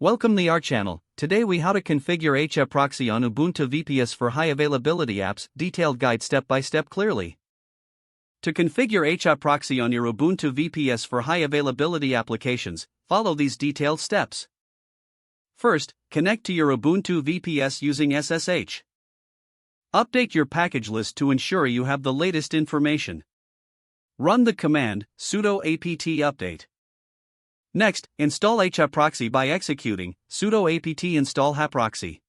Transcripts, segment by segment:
Welcome to our channel. Today we how to configure HAProxy on Ubuntu VPS for high availability apps, detailed guide step by step clearly. To configure HAProxy on your Ubuntu VPS for high availability applications, follow these detailed steps. First, connect to your Ubuntu VPS using SSH. Update your package list to ensure you have the latest information. Run the command sudo apt update. Next, install HAProxy by executing sudo apt install HAProxy.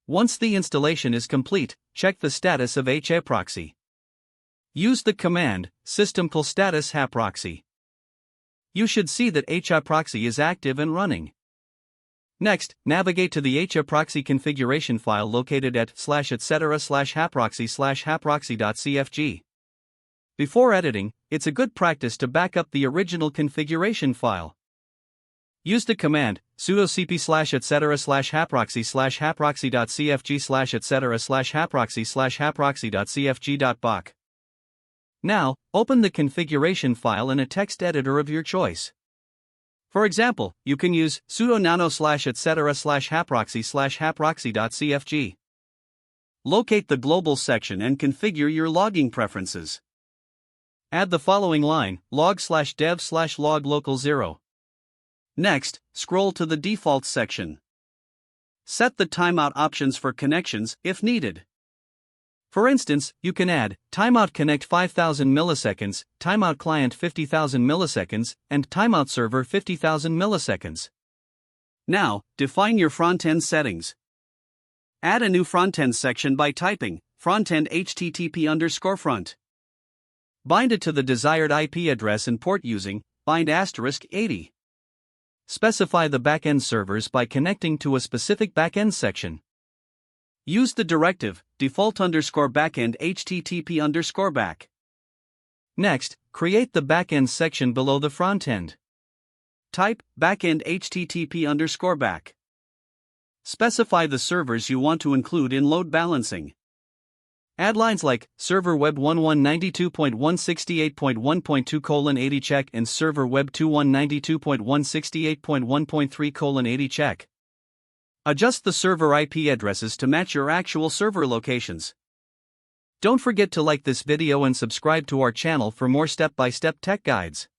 Once the installation is complete, check the status of HAProxy. Use the command system status HAProxy. You should see that HAProxy is active and running. Next, navigate to the HAProxy configuration file located at /etc/haproxy/haproxy.cfg. Before editing, it's a good practice to back up the original configuration file. Use the command sudo cp/etc/haproxy/haproxy.cfg/etc/haproxy/haproxy.cfg.bach. Now, open the configuration file in a text editor of your choice. For example, you can use sudo nano/etc/haproxy/haproxy.cfg. Locate the global section and configure your logging preferences. Add the following line, log/dev/log local 0. Next, scroll to the default section. Set the timeout options for connections if needed. For instance, you can add timeout connect 5000 milliseconds, timeout client 50,000 milliseconds, and timeout server 50,000 milliseconds. Now, define your frontend settings. Add a new frontend section by typing frontend http_front. Bind it to the desired IP address and port using bind *80. Specify the backend servers by connecting to a specific backend section. Use the directive default_backend http_back. Next, create the backend section below the frontend. Type backend http_back. Specify the servers you want to include in load balancing. Add lines like server web 1192.168.1.2:80 check and server web 2192.168.1.3:80 check. Adjust the server IP addresses to match your actual server locations. Don't forget to like this video and subscribe to our channel for more step-by-step tech guides.